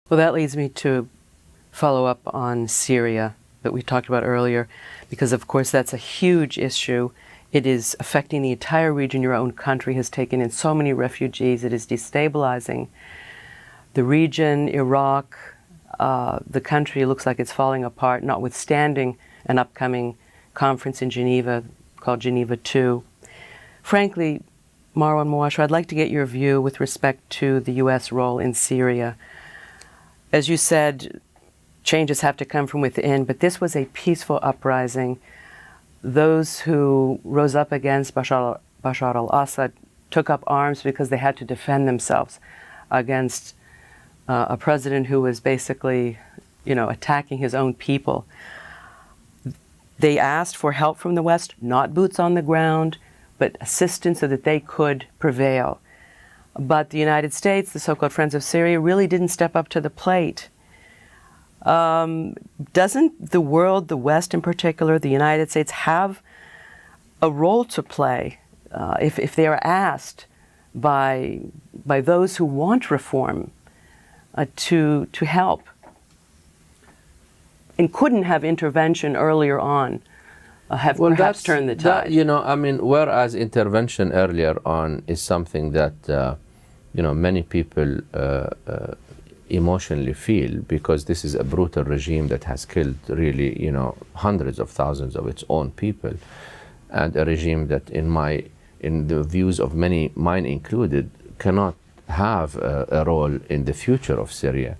Well, that leads me to follow up on Syria that we talked about earlier, because of course that's a huge issue. It is affecting the entire region. Your own country has taken in so many refugees. It is destabilizing the region, Iraq. The country looks like it's falling apart, notwithstanding an upcoming conference in Geneva called Geneva II. Frankly, Marwan Muasher, I'd like to get your view with respect to the U.S. role in Syria. As you said, changes have to come from within, but this was a peaceful uprising. Those who rose up against Bashar al-Assad took up arms because they had to defend themselves against a president who was basically, attacking his own people. They asked for help from the West, not boots on the ground, but assistance so that they could prevail. But the United States, the so-called Friends of Syria, really didn't step up to the plate. Doesn't the world, the West in particular, the United States, have a role to play if they are asked by those who want reform to help? And couldn't have intervention earlier on perhaps turned the tide? Whereas intervention earlier on is something that many people emotionally feel, because this is a brutal regime that has killed really, hundreds of thousands of its own people, and a regime that, in the views of many, mine included, cannot have a role in the future of Syria.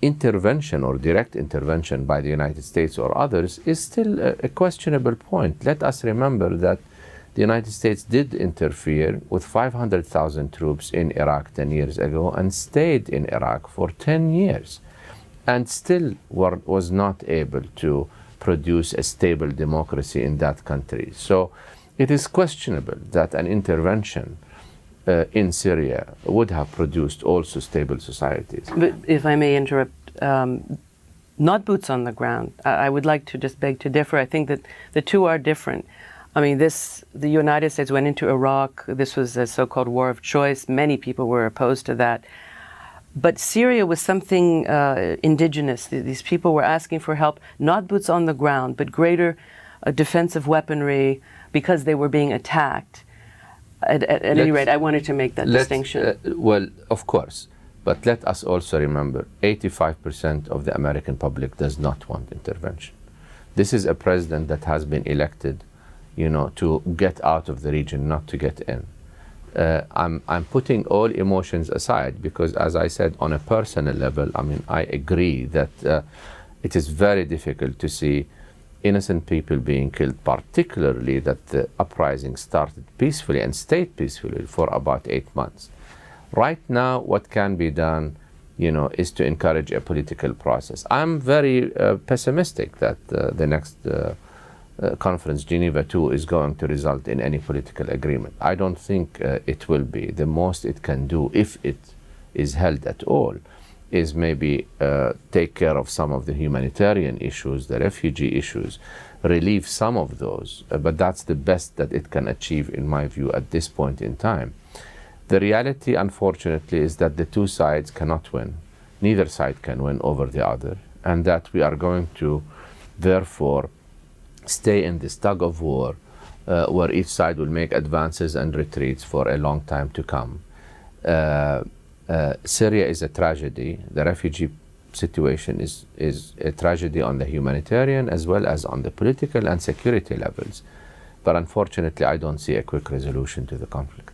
Intervention or direct intervention by the United States or others is still a questionable point. Let us remember that the United States did interfere with 500,000 troops in Iraq 10 years ago and stayed in Iraq for 10 years and still was not able to produce a stable democracy in that country. So it is questionable that an intervention in Syria would have produced also stable societies. But if I may interrupt, not boots on the ground. I would like to just beg to differ. I think that the two are different. The United States went into Iraq. This was a so-called war of choice. Many people were opposed to that. But Syria was something indigenous. These people were asking for help, not boots on the ground, but greater defensive weaponry because they were being attacked. At any rate, I wanted to make that distinction. Well, of course. But let us also remember, 85% of the American public does not want intervention. This is a president that has been elected to get out of the region, not to get in. I'm putting all emotions aside because, as I said, on a personal level, I agree that it is very difficult to see innocent people being killed, particularly that the uprising started peacefully and stayed peacefully for about 8 months. Right now, what can be done, is to encourage a political process. I'm very pessimistic that the next conference, Geneva II, is going to result in any political agreement. I don't think it will be. The most it can do, if it is held at all, is maybe take care of some of the humanitarian issues, the refugee issues, relieve some of those. But that's the best that it can achieve, in my view, at this point in time. The reality, unfortunately, is that the two sides cannot win. Neither side can win over the other, and that we are going to, therefore, stay in this tug of war where each side will make advances and retreats for a long time to come. Syria is a tragedy. The refugee situation is a tragedy on the humanitarian as well as on the political and security levels. But unfortunately, I don't see a quick resolution to the conflict.